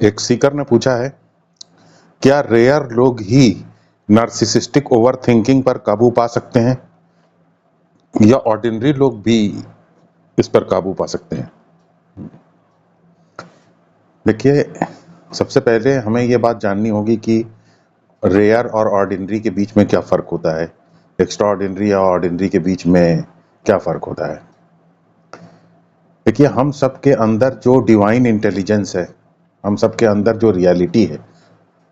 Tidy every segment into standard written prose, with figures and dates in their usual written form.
एक सीकर ने पूछा है, क्या रेयर लोग ही नार्सिसिस्टिक ओवरथिंकिंग पर काबू पा सकते हैं या ऑर्डिनरी लोग भी इस पर काबू पा सकते हैं? देखिए, सबसे पहले हमें ये बात जाननी होगी कि रेयर और ऑर्डिनरी के बीच में क्या फ़र्क होता है, एक्स्ट्रा ऑर्डिनरी या ऑर्डिनरी के बीच में क्या फ़र्क होता है। देखिए, हम सबके अंदर जो डिवाइन इंटेलिजेंस है, हम सबके अंदर जो रियलिटी है,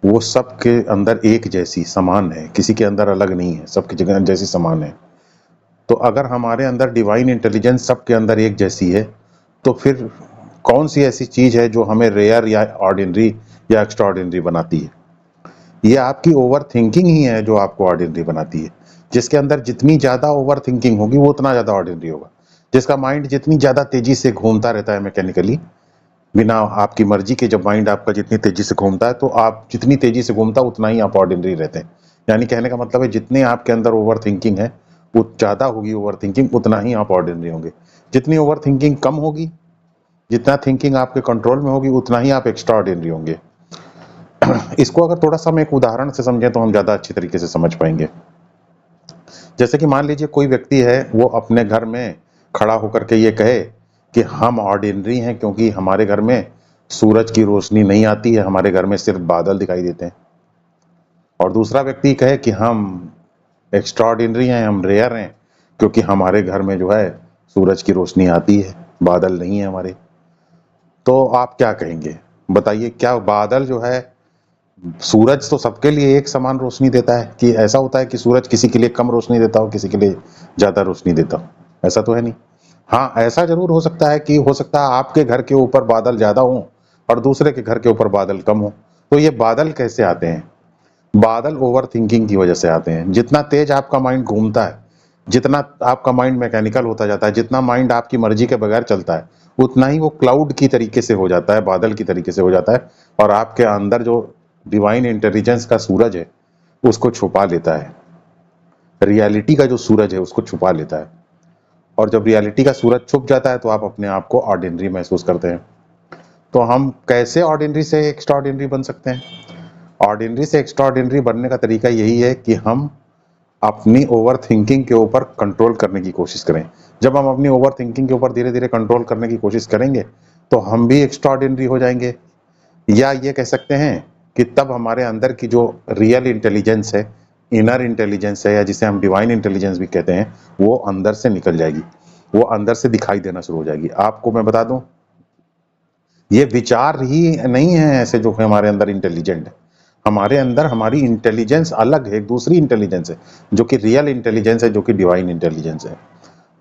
वो सबके अंदर एक जैसी समान है, किसी के अंदर अलग नहीं है, सबकी जगह जैसी समान है। तो अगर हमारे अंदर डिवाइन इंटेलिजेंस सबके अंदर एक जैसी है, तो फिर कौन सी ऐसी चीज़ है जो हमें रेयर या ऑर्डिनरी या एक्स्ट्रा ऑर्डिनरी बनाती है? ये आपकी ओवर थिंकिंग ही है जो आपको ऑर्डिनरी बनाती है। जिसके अंदर जितनी ज़्यादा ओवर थिंकिंग होगी वो उतना ज़्यादा ऑर्डिनरी होगा। जिसका माइंड जितनी ज़्यादा तेज़ी से घूमता रहता है मैकेनिकली, बिना आपकी मर्जी के, जब माइंड आपका जितनी तेज़ी से घूमता है तो आप जितनी तेज़ी से घूमता है उतना ही आप ऑर्डिनरी रहते हैं। यानी कहने का मतलब है, जितने आपके अंदर ओवर थिंकिंग है, वो ज़्यादा होगी ओवर थिंकिंग, उतना ही आप ऑर्डिनरी होंगे। जितनी ओवर थिंकिंग कम होगी, जितना थिंकिंग आपके कंट्रोल में होगी, उतना ही आप एक्स्ट्रा ऑर्डिनरी होंगे। इसको अगर थोड़ा सा हम एक उदाहरण से समझें तो हम ज़्यादा अच्छी तरीके से समझ पाएंगे। जैसे कि मान लीजिए कोई व्यक्ति है, वो अपने घर में खड़ा होकर के ये कहे कि हम ऑर्डिनरी हैं क्योंकि हमारे घर में सूरज की रोशनी नहीं आती है, हमारे घर में सिर्फ बादल दिखाई देते हैं। और दूसरा व्यक्ति कहे कि हम एक्स्ट्रा ऑर्डिनरी हैं, हम रेयर हैं क्योंकि हमारे घर में जो है सूरज की रोशनी आती है, बादल नहीं है हमारे। तो आप क्या कहेंगे? बताइए, क्या बादल जो है, सूरज तो सबके लिए एक समान रोशनी देता है कि ऐसा होता है कि सूरज किसी के लिए कम रोशनी देता हो, किसी के लिए ज़्यादा रोशनी देता हो? ऐसा तो है नहीं। हाँ, ऐसा ज़रूर हो सकता है कि हो सकता है आपके घर के ऊपर बादल ज़्यादा हों और दूसरे के घर के ऊपर बादल कम हों। तो ये बादल कैसे आते हैं? बादल ओवर थिंकिंग की वजह से आते हैं। जितना तेज आपका माइंड घूमता है, जितना आपका माइंड मैकेनिकल होता जाता है, जितना माइंड आपकी मर्जी के बगैर चलता है, उतना ही वो क्लाउड की तरीके से हो जाता है, बादल की तरीके से हो जाता है, और आपके अंदर जो डिवाइन इंटेलिजेंस का सूरज है उसको छुपा लेता है। रियलिटी का जो सूरज है उसको छुपा लेता है। और जब रियलिटी का सूरज छुप जाता है तो आप अपने आप को ऑर्डिनरी महसूस करते हैं। तो हम कैसे ऑर्डिनरी से एक्स्ट्रा ऑर्डिनरी बन सकते हैं? ऑर्डिनरी से एक्स्ट्रा ऑर्डिनरी बनने का तरीका यही है कि हम अपनी ओवर थिंकिंग के ऊपर कंट्रोल करने की कोशिश करें। जब हम अपनी ओवर थिंकिंग के ऊपर धीरे धीरे कंट्रोल करने की कोशिश करेंगे तो हम भी एक्स्ट्रा ऑर्डिनरी हो जाएंगे। या ये कह सकते हैं कि तब हमारे अंदर की जो रियल इंटेलिजेंस है, इनर इंटेलिजेंस है, या जिसे हम डिवाइन इंटेलिजेंस भी कहते हैं, वो अंदर से निकल जाएगी, वो अंदर से दिखाई देना शुरू हो जाएगी। आपको मैं बता दूं, ये विचार ही नहीं है ऐसे जो हमारे अंदर इंटेलिजेंट है। हमारे अंदर हमारी इंटेलिजेंस अलग है, एक दूसरी इंटेलिजेंस है जो कि रियल इंटेलिजेंस है, जो कि डिवाइन इंटेलिजेंस है।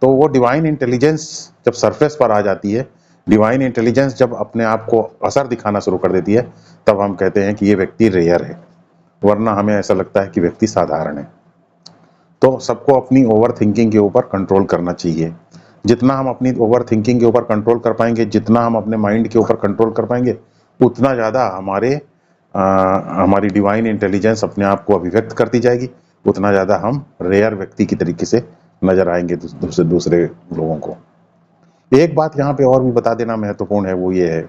तो वो डिवाइन इंटेलिजेंस जब सरफेस पर आ जाती है, डिवाइन इंटेलिजेंस जब अपने आप को असर दिखाना शुरू कर देती है, तब हम कहते हैं कि ये व्यक्ति रेयर है, वरना हमें ऐसा लगता है कि व्यक्ति साधारण है। तो सबको अपनी ओवर थिंकिंग के ऊपर कंट्रोल करना चाहिए। जितना हम अपनी ओवर थिंकिंग के ऊपर कंट्रोल कर पाएंगे, जितना हम अपने माइंड के ऊपर कंट्रोल कर पाएंगे, उतना ज़्यादा हमारी डिवाइन इंटेलिजेंस अपने आप को अभिव्यक्त करती जाएगी, उतना ज़्यादा हम रेयर व्यक्ति की तरीके से नजर आएंगे दूसरे दूसरे लोगों को। एक बात यहाँ पे और भी बता देना महत्वपूर्ण है, वो ये है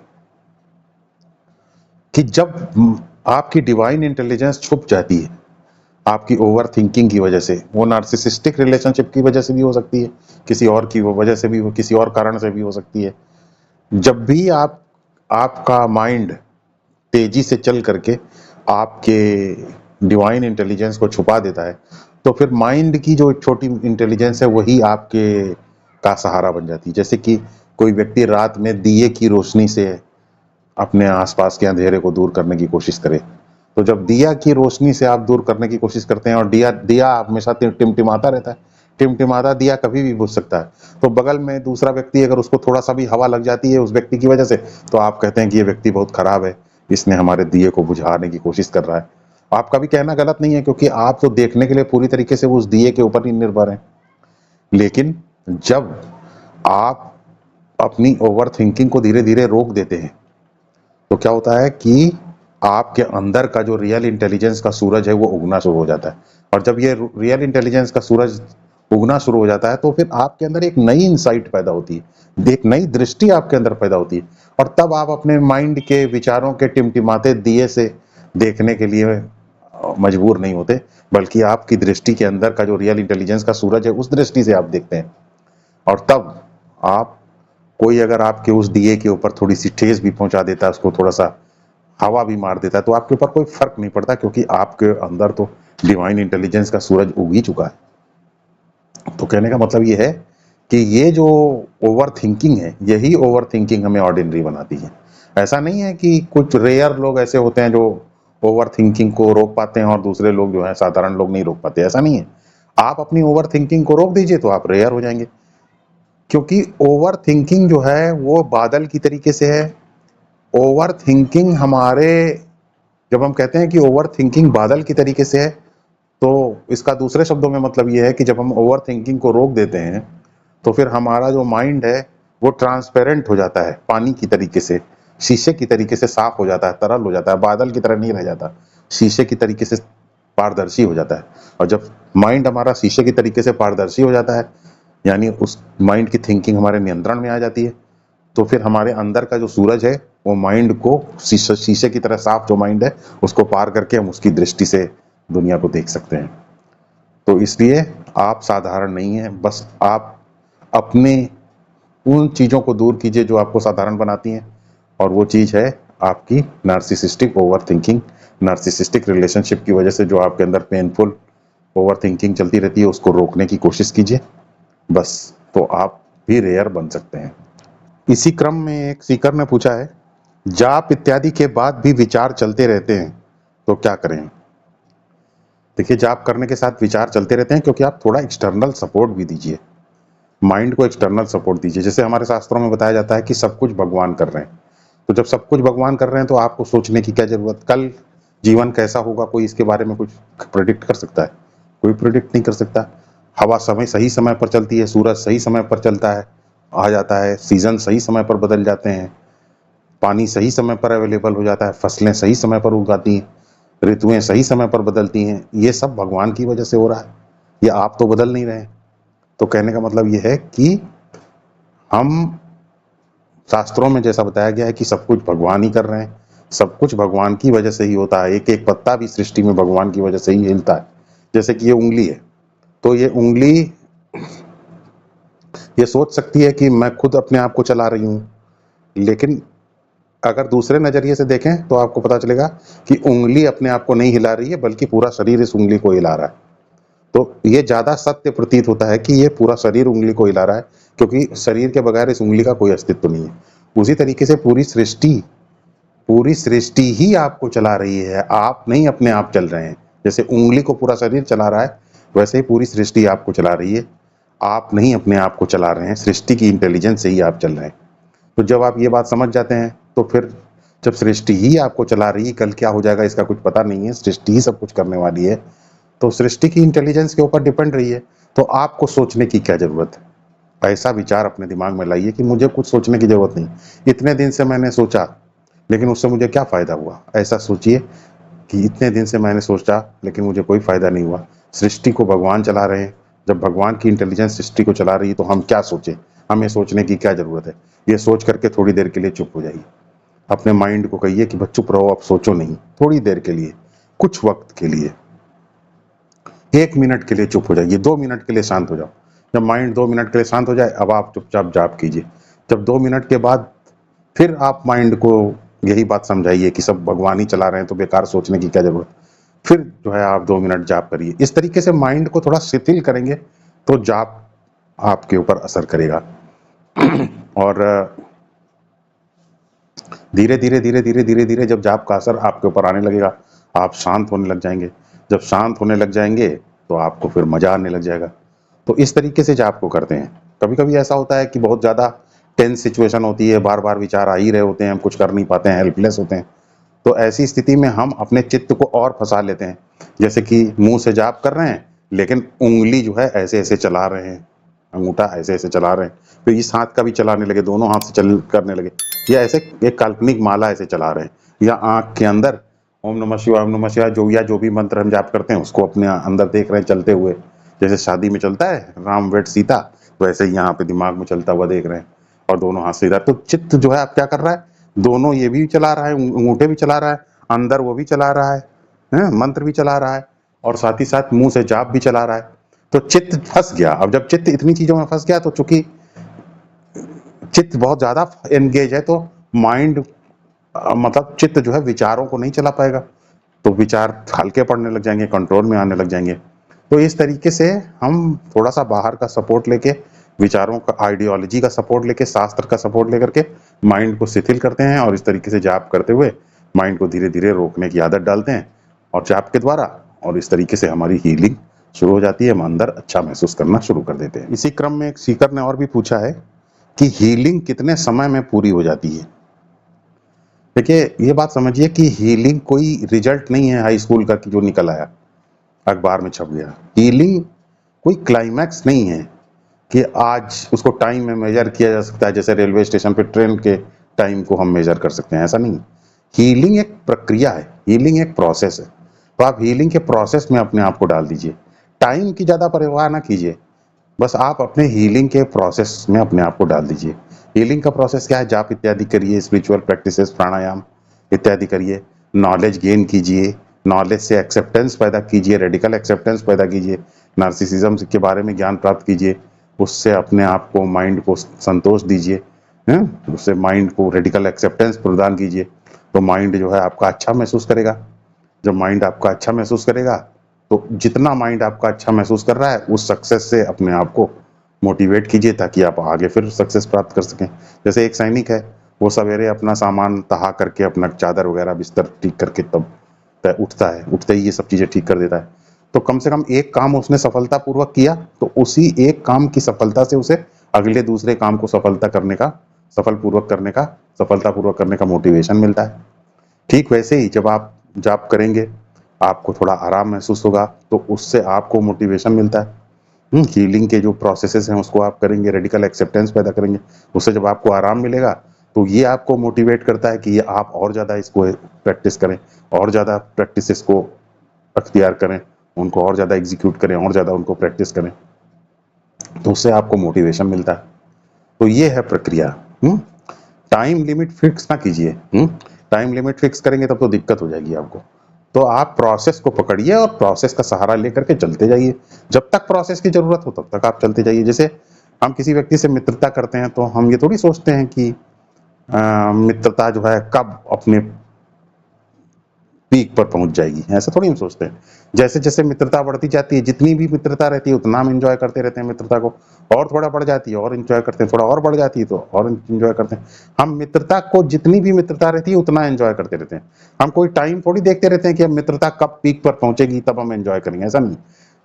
कि जब आपकी डिवाइन इंटेलिजेंस छुप जाती है आपकी ओवर थिंकिंग की वजह से, वो नार्सिसिस्टिक रिलेशनशिप की वजह से भी हो सकती है, किसी और की वजह से भी, किसी और कारण से भी हो सकती है। जब भी आपका माइंड तेजी से चल करके आपके डिवाइन इंटेलिजेंस को छुपा देता है, तो फिर माइंड की जो छोटी इंटेलिजेंस है वही आपके का सहारा बन जाती है। जैसे कि कोई व्यक्ति रात में दिए की रोशनी से अपने आसपास के अंधेरे को दूर करने की कोशिश करे, तो जब दिया की रोशनी से आप दूर करने की कोशिश करते हैं और दिया दिया हमेशा टिमटिमाता रहता है, टिमटिमाता दिया कभी भी बुझ सकता है, तो बगल में दूसरा व्यक्ति अगर उसको थोड़ा सा भी हवा लग जाती है उस व्यक्ति की वजह से, तो आप कहते हैं कि ये व्यक्ति बहुत खराब है, इसने हमारे दिए को बुझाने की कोशिश कर रहा है। आपका भी कहना गलत नहीं है, क्योंकि आप तो देखने के लिए पूरी तरीके से उस दिए के ऊपर ही निर्भर हैं। लेकिन जब आप अपनी ओवर थिंकिंग को धीरे धीरे रोक देते हैं, तो क्या होता है कि आपके अंदर का जो रियल इंटेलिजेंस का सूरज है वो उगना शुरू हो जाता है। और जब ये रियल इंटेलिजेंस का सूरज उगना शुरू हो जाता है, तो फिर आपके अंदर एक नई इंसाइट पैदा होती है, एक नई दृष्टि आपके अंदर पैदा होती है, और तब आप अपने माइंड के विचारों के टिमटिमाते दिए से देखने के लिए मजबूर नहीं होते, बल्कि आपकी दृष्टि के अंदर का जो रियल इंटेलिजेंस का सूरज है उस दृष्टि से आप देखते हैं। और तब आप, कोई अगर आपके उस दिए के ऊपर थोड़ी सी ठेस भी पहुंचा देता है, उसको थोड़ा सा हवा भी मार देता है, तो आपके ऊपर कोई फर्क नहीं पड़ता, क्योंकि आपके अंदर तो डिवाइन इंटेलिजेंस का सूरज उग ही चुका है। तो कहने का मतलब ये है कि ये जो ओवर थिंकिंग है, यही ओवर थिंकिंग हमें ऑर्डिनरी बनाती है। ऐसा नहीं है कि कुछ रेयर लोग ऐसे होते हैं जो ओवर थिंकिंग को रोक पाते हैं और दूसरे लोग जो है साधारण लोग नहीं रोक पाते, ऐसा नहीं है। आप अपनी ओवर थिंकिंग को रोक दीजिए तो आप रेयर हो जाएंगे, क्योंकि ओवर थिंकिंग जो है वो बादल की तरीके से है। ओवर थिंकिंग हमारे, जब हम कहते हैं कि ओवर थिंकिंग बादल की तरीके से है, तो इसका दूसरे शब्दों में मतलब ये है कि जब हम ओवर थिंकिंग को रोक देते हैं तो फिर हमारा जो माइंड है वो ट्रांसपेरेंट हो जाता है, पानी की तरीके से, शीशे की तरीके से साफ हो जाता है, तरल हो जाता है, बादल की तरह नहीं रह जाता, शीशे की तरीके से पारदर्शी हो जाता है। और जब माइंड हमारा शीशे की तरीके से पारदर्शी हो जाता है, यानी उस माइंड की थिंकिंग हमारे नियंत्रण में आ जाती है, तो फिर हमारे अंदर का जो सूरज है वो माइंड को शीशे की तरह साफ जो माइंड है उसको पार करके हम उसकी दृष्टि से दुनिया को देख सकते हैं। तो इसलिए आप साधारण नहीं है, बस आप अपने उन चीज़ों को दूर कीजिए जो आपको साधारण बनाती हैं, और वो चीज़ है आपकी narcissistic over thinking. Narcissistic relationship की वजह से जो आपके अंदर पेनफुल ओवर थिंकिंग चलती रहती है उसको रोकने की कोशिश कीजिए, बस, तो आप भी रेयर बन सकते हैं। इसी क्रम में एक सीकर ने पूछा है, जाप इत्यादि के बाद भी विचार चलते रहते हैं तो क्या करें? देखिए, जाप करने के साथ विचार चलते रहते हैं क्योंकि आप थोड़ा एक्सटर्नल सपोर्ट भी दीजिए, माइंड को एक्सटर्नल सपोर्ट दीजिए। जैसे हमारे शास्त्रों में बताया जाता है कि सब कुछ भगवान कर रहे हैं, तो जब सब कुछ भगवान कर रहे हैं तो आपको सोचने की क्या जरूरत? कल जीवन कैसा होगा कोई इसके बारे में कुछ प्रेडिक्ट कर सकता है? कोई प्रेडिक्ट नहीं कर सकता। हवा समय सही समय पर चलती है, सूरज सही समय पर चलता है, आ जाता है, सीजन सही समय पर बदल जाते हैं, पानी सही समय पर अवेलेबल हो जाता है, फसलें सही समय पर उगाती हैं, ऋतुएं सही समय पर बदलती हैं। ये सब भगवान की वजह से हो रहा है, ये आप तो बदल नहीं रहे हैं। तो कहने का मतलब ये है कि हम, शास्त्रों में जैसा बताया गया है कि सब कुछ भगवान ही कर रहे हैं, सब कुछ भगवान की वजह से ही होता है, एक एक पत्ता भी सृष्टि में भगवान की वजह से ही हिलता है। जैसे कि ये उंगली है, तो ये उंगली ये सोच सकती है कि मैं खुद अपने आप को चला रही हूँ, लेकिन अगर दूसरे नजरिए से देखें तो आपको पता चलेगा कि उंगली अपने आप को नहीं हिला रही है, बल्कि पूरा शरीर इस उंगली को हिला रहा है। तो ये ज्यादा सत्य प्रतीत होता है कि ये पूरा शरीर उंगली को हिला रहा है, क्योंकि शरीर के बगैर इस उंगली का कोई अस्तित्व नहीं है। उसी तरीके से पूरी सृष्टि ही आपको चला रही है, आप नहीं अपने आप चल रहे हैं। जैसे उंगली को पूरा शरीर चला रहा है, वैसे ही पूरी सृष्टि आपको चला रही है, आप नहीं अपने आप को चला रहे हैं, सृष्टि की इंटेलिजेंस से ही आप चल रहे हैं। तो जब आप ये बात समझ जाते हैं तो फिर, जब सृष्टि ही आपको चला रही है, कल क्या हो जाएगा इसका कुछ पता नहीं है, सृष्टि ही सब कुछ करने वाली है, तो सृष्टि की इंटेलिजेंस के ऊपर डिपेंड रही है, तो आपको सोचने की क्या जरूरत है? ऐसा विचार अपने दिमाग में लाइए कि मुझे कुछ सोचने की जरूरत नहीं, इतने दिन से मैंने सोचा लेकिन उससे मुझे क्या फायदा हुआ? ऐसा सोचिए कि इतने दिन से मैंने सोचा लेकिन मुझे कोई फायदा नहीं हुआ। सृष्टि को भगवान चला रहे हैं, जब भगवान की इंटेलिजेंस सृष्टि को चला रही है तो हम क्या सोचें? हमें सोचने की क्या जरूरत है? ये सोच करके थोड़ी देर के लिए चुप हो जाइए, अपने माइंड को कहिए कि बस चुप रहो, अब सोचो नहीं, थोड़ी देर के लिए, कुछ वक्त के लिए, 1 मिनट के लिए चुप हो जाइए, 2 मिनट के लिए शांत हो जाओ। जब माइंड 2 मिनट के लिए शांत हो जाए, अब आप चुपचाप जाप कीजिए। जब 2 मिनट के बाद फिर आप माइंड को यही बात समझाइए कि सब भगवान ही चला रहे हैं तो बेकार सोचने की क्या जरूरत, फिर जो है आप 2 मिनट जाप करिए। इस तरीके से माइंड को थोड़ा शिथिल करेंगे तो जाप आपके ऊपर असर करेगा। और धीरे धीरे धीरे धीरे धीरे धीरे जब जाप का असर आपके ऊपर आने लगेगा, आप शांत होने लग जाएंगे। जब शांत होने लग जाएंगे तो आपको फिर मजा आने लग जाएगा। तो इस तरीके से जाप को करते हैं। कभी कभी ऐसा होता है कि बहुत ज़्यादा टेंस सिचुएशन होती है, बार बार विचार आ ही रहे होते हैं, हम कुछ कर नहीं पाते हैं, हेल्पलेस होते हैं। तो ऐसी स्थिति में हम अपने चित्त को और फंसा लेते हैं। जैसे कि मुंह से जाप कर रहे हैं लेकिन उंगली जो है ऐसे ऐसे चला रहे हैं, अंगूठा ऐसे ऐसे चला रहे हैं, फिर इस हाथ का भी चलाने लगे, दोनों हाथ से चल करने लगे, या ऐसे एक काल्पनिक माला ऐसे चला रहे हैं, या आंख के अंदर ओम नमः शिवाय जो भी मंत्र हम जाप करते हैं उसको अपने अंदर देख रहे हैं चलते हुए, जैसे शादी में चलता है राम वेट सीता, वैसे ही यहाँ पे दिमाग में चलता हुआ देख रहे हैं, और दोनों हाथ से इधर। तो चित्त जो है आप क्या कर रहा है, दोनों ये भी चला रहा है, अंगूठे भी चला रहा है, अंदर वो भी चला रहा है, मंत्र भी चला रहा है, और साथ ही साथ मुंह से जाप भी चला रहा है। तो चित्त फंस गया। अब जब चित्त इतनी चीजों में फंस गया, तो चूंकि चित्त बहुत ज्यादा एंगेज है, तो माइंड मतलब चित्त जो है विचारों को नहीं चला पाएगा, तो विचार हल्के पड़ने लग जाएंगे, कंट्रोल में आने लग जाएंगे। तो इस तरीके से हम थोड़ा सा बाहर का सपोर्ट लेके, विचारों का, आइडियोलॉजी का सपोर्ट लेके, शास्त्र का सपोर्ट लेकर के माइंड को शिथिल करते हैं, और इस तरीके से जाप करते हुए माइंड को धीरे धीरे रोकने की आदत डालते हैं, और जाप के द्वारा, और इस तरीके से हमारी हीलिंग शुरू हो जाती है। हम अंदर अच्छा महसूस करना शुरू कर देते हैं। इसी क्रम में एक सीकर ने और भी पूछा है कि हीलिंग कितने समय में पूरी हो जाती है। देखिए, ये बात समझिए कि हीलिंग कोई रिजल्ट नहीं है हाई स्कूल का कि जो निकल आया, अखबार में छप गया। हीलिंग कोई क्लाइमैक्स नहीं है कि आज उसको टाइम में मेजर किया जा सकता है, जैसे रेलवे स्टेशन पे ट्रेन के टाइम को हम मेजर कर सकते हैं, ऐसा नहीं। हीलिंग एक प्रक्रिया है, हीलिंग एक प्रोसेस है। तो आप हीलिंग के प्रोसेस में अपने आप को डाल दीजिए, टाइम की ज़्यादा परवाह ना कीजिए, बस आप अपने हीलिंग के प्रोसेस में अपने आप को डाल दीजिए। हीलिंग का प्रोसेस क्या है, जाप इत्यादि करिए, स्पिरिचुअल प्रैक्टिसेस, प्राणायाम इत्यादि करिए, नॉलेज गेन कीजिए, नॉलेज से एक्सेप्टेंस पैदा कीजिए, रेडिकल एक्सेप्टेंस पैदा कीजिए, नार्सिसिज्म के बारे में ज्ञान प्राप्त कीजिए, उससे अपने आप को, माइंड को संतोष दीजिए, उससे माइंड को रेडिकल एक्सेप्टेंस प्रदान कीजिए। तो माइंड जो है आपका अच्छा महसूस करेगा। जब माइंड आपका अच्छा महसूस करेगा, तो जितना माइंड आपका अच्छा महसूस कर रहा है, उस सक्सेस से अपने आप को मोटिवेट कीजिए, ताकि आप आगे फिर सक्सेस प्राप्त कर सकें। जैसे एक सैनिक है, वो सवेरे अपना सामान तहा करके, अपना चादर वगैरह बिस्तर ठीक करके तब उठता है, उठते ही ये सब चीजें ठीक कर देता है। तो कम से कम एक काम उसने सफलतापूर्वक किया, तो उसी एक काम की सफलता से उसे अगले दूसरे काम को सफलतापूर्वक करने का मोटिवेशन मिलता है। ठीक वैसे ही जब आप जाप करेंगे, आपको थोड़ा आराम महसूस होगा, तो उससे आपको मोटिवेशन मिलता है। हीलिंग के जो प्रोसेसेस हैं उसको आप करेंगे, रेडिकल एक्सेप्टेंस पैदा करेंगे, उससे जब आपको आराम मिलेगा, तो ये आपको मोटिवेट करता है कि ये आप और ज़्यादा इसको प्रैक्टिस करें, और ज़्यादा प्रैक्टिसेस को अख्तियार करें, उनको और ज़्यादा एग्जीक्यूट करें, और ज़्यादा उनको प्रैक्टिस करें, तो उससे आपको मोटिवेशन मिलता है। तो ये है प्रक्रिया। टाइम लिमिट फिक्स ना कीजिए। टाइम लिमिट फिक्स करेंगे तब तो दिक्कत हो जाएगी आपको। तो आप प्रोसेस को पकड़िए और प्रोसेस का सहारा लेकर के चलते जाइए। जब तक प्रोसेस की जरूरत हो तब तक आप चलते जाइए। जैसे हम किसी व्यक्ति से मित्रता करते हैं, तो हम ये थोड़ी सोचते हैं कि मित्रता जो है कब अपने पीक पर पहुंच जाएगी, ऐसा थोड़ी हम सोचते हैं। जैसे जैसे मित्रता बढ़ती जाती है, जितनी भी मित्रता रहती है उतना हम एंजॉय करते रहते हैं मित्रता को, और थोड़ा बढ़ जाती है और एंजॉय करते हैं, थोड़ा और बढ़ जाती है तो और एंजॉय करते हैं। हम मित्रता को, जितनी भी मित्रता रहती है उतना एंजॉय करते रहते हैं। हम कोई टाइम थोड़ी देखते रहते हैं कि अब मित्रता कब पीक पर पहुंचेगी तब हम एंजॉय करेंगे, ऐसा नहीं।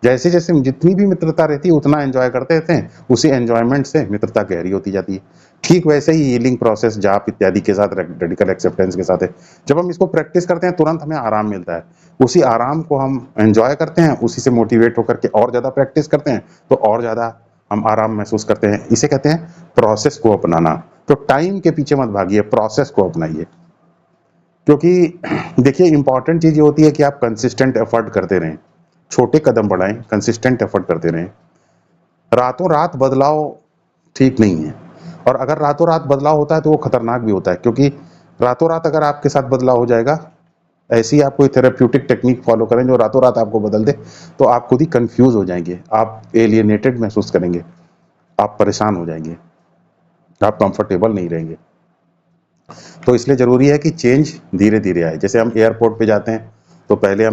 जैसे जैसे जितनी भी मित्रता रहती है उतना एंजॉय करते रहते हैं, उसी एंजॉयमेंट से मित्रता गहरी होती जाती है। ठीक वैसे ही हीलिंग प्रोसेस जाप इत्यादि के साथ, रेडिकल एक्सेप्टेंस के साथ है। जब हम इसको प्रैक्टिस करते हैं, तुरंत हमें आराम मिलता है, उसी आराम को हम एंजॉय करते हैं, उसी से मोटिवेट होकर के और ज्यादा प्रैक्टिस करते हैं, तो और ज्यादा हम आराम महसूस करते हैं। इसे कहते हैं प्रोसेस को अपनाना। तो टाइम के पीछे मत भागिए, प्रोसेस को अपनाइए। क्योंकि देखिए, इंपॉर्टेंट चीज ये होती है कि आप कंसिस्टेंट एफर्ट करते रहें, छोटे कदम बढ़ाएं, कंसिस्टेंट एफर्ट करते रहें। रातों रात बदलाव ठीक नहीं है, और अगर रातों रात बदलाव होता है तो वो खतरनाक भी होता है, क्योंकि रातों रात अगर आपके साथ बदलाव हो जाएगा, ऐसी आप कोई थेरेप्यूटिक टेक्निक फॉलो करें जो रातों रात आपको बदल दे, तो आप खुद ही कंफ्यूज हो जाएंगे, आप एलियनेटेड महसूस करेंगे, आप परेशान हो जाएंगे, आप कंफर्टेबल नहीं रहेंगे। तो इसलिए जरूरी है कि चेंज धीरे धीरे आए। जैसे हम एयरपोर्ट पे जाते हैं, तो पहले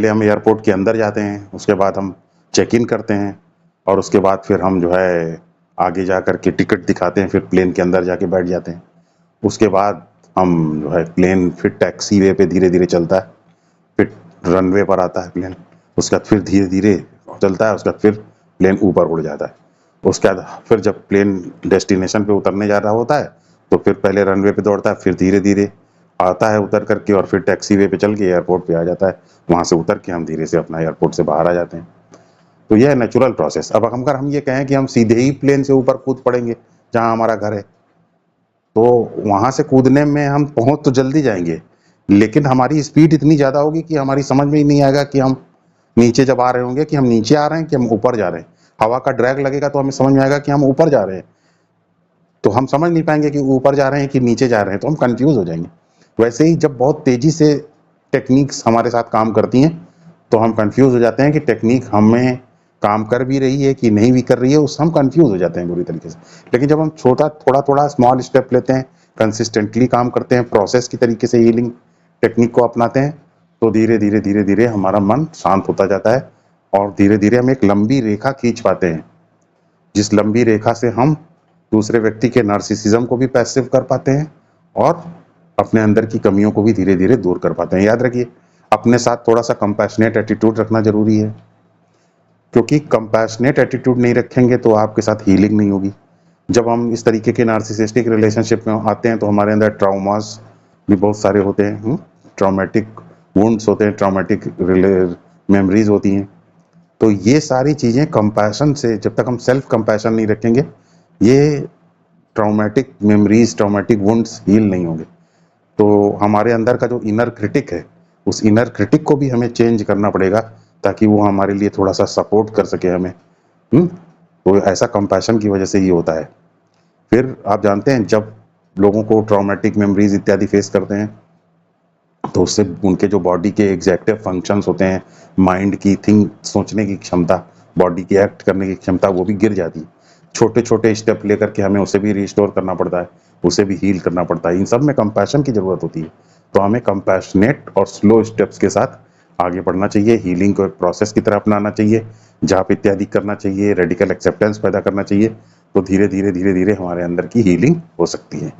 हम एयरपोर्ट के अंदर जाते हैं, उसके बाद हम चेक इन करते हैं, और उसके बाद फिर हम जो है आगे जा कर के टिकट दिखाते हैं, फिर प्लेन के अंदर जाके बैठ जाते हैं। उसके बाद हम जो है प्लेन फिर टैक्सी वे पे धीरे धीरे चलता है, फिर रनवे पर आता है प्लेन, उसके बाद फिर धीरे धीरे चलता है, उसके बाद फिर प्लेन ऊपर उड़ जाता है। उसके बाद फिर जब प्लेन डेस्टिनेशन पे उतरने जा रहा होता है, तो फिर पहले रनवे पे दौड़ता है, फिर धीरे धीरे आता है उतर करके, और फिर टैक्सी वे पे चल के एयरपोर्ट पे आ जाता है। वहां से उतर के हम धीरे से अपना एयरपोर्ट से बाहर आ जाते हैं। तो यह है नेचुरल प्रोसेस। अब अगर हम ये कहें कि हम सीधे ही प्लेन से ऊपर कूद पड़ेंगे जहां हमारा घर है, तो वहां से कूदने में हम पहुंच तो जल्दी जाएंगे, लेकिन हमारी स्पीड इतनी ज्यादा होगी कि हमारी समझ में ही नहीं आएगा कि हम नीचे जब आ रहे होंगे कि हम नीचे आ रहे हैं कि हम ऊपर जा रहे हैं। हवा का ड्रैग लगेगा तो हमें समझ में आएगा कि हम ऊपर जा रहे हैं, तो हम समझ नहीं पाएंगे कि ऊपर जा रहे हैं कि नीचे जा रहे हैं, तो हम कंफ्यूज हो जाएंगे। वैसे ही जब बहुत तेजी से टेक्निक्स हमारे साथ काम करती हैं तो हम कंफ्यूज हो जाते हैं कि टेक्निक हमें काम कर भी रही है कि नहीं भी कर रही है, उससे हम कंफ्यूज हो जाते हैं बुरी तरीके से। लेकिन जब हम थोड़ा थोड़ा स्मॉल स्टेप लेते हैं, कंसिस्टेंटली काम करते हैं, प्रोसेस की तरीके से हीलिंग टेक्निक को अपनाते हैं, तो धीरे धीरे धीरे धीरे हमारा मन शांत होता जाता है और धीरे धीरे हम एक लंबी रेखा खींच पाते हैं, जिस लंबी रेखा से हम दूसरे व्यक्ति के नार्सिसिज्म को भी पैसिव कर पाते हैं और अपने अंदर की कमियों को भी धीरे धीरे दूर कर पाते हैं। याद रखिए, अपने साथ थोड़ा सा कंपैशनेट एटीट्यूड रखना जरूरी है, क्योंकि कंपैशनेट एटीट्यूड नहीं रखेंगे तो आपके साथ हीलिंग नहीं होगी। जब हम इस तरीके के नार्सिसिस्टिक रिलेशनशिप में आते हैं तो हमारे अंदर ट्राउमास भी बहुत सारे होते हैं, ट्रॉमेटिक वुंड्स होते हैं, ट्रॉमेटिक मेमोरीज होती हैं। तो ये सारी चीज़ें कंपैशन से, जब तक हम सेल्फ कंपैशन नहीं रखेंगे, ये traumatic memories, traumatic wounds heal नहीं होंगे। तो हमारे अंदर का जो इनर क्रिटिक है, उस इनर क्रिटिक को भी हमें चेंज करना पड़ेगा ताकि वो हमारे लिए थोड़ा सा सपोर्ट कर सके हमें। तो ऐसा कंपैशन की वजह से ही होता है। फिर आप जानते हैं, जब लोगों को ट्रॉमेटिक मेमोरीज इत्यादि फेस करते हैं तो उससे उनके जो बॉडी के एग्जैक्टिव फंक्शंस होते हैं, माइंड की सोचने की क्षमता, बॉडी की एक्ट करने की क्षमता, वो भी गिर जाती है। छोटे छोटे स्टेप लेकर के हमें उसे भी रिस्टोर करना पड़ता है, उसे भी हील करना पड़ता है। इन सब में कंपैशन की जरूरत होती है। तो हमें कंपैशनेट और स्लो स्टेप्स के साथ आगे बढ़ना चाहिए, हीलिंग को एक प्रोसेस की तरह अपनाना चाहिए, जाप इत्यादि करना चाहिए, रेडिकल एक्सेप्टेंस पैदा करना चाहिए। तो धीरे धीरे धीरे धीरे हमारे अंदर की हीलिंग हो सकती है।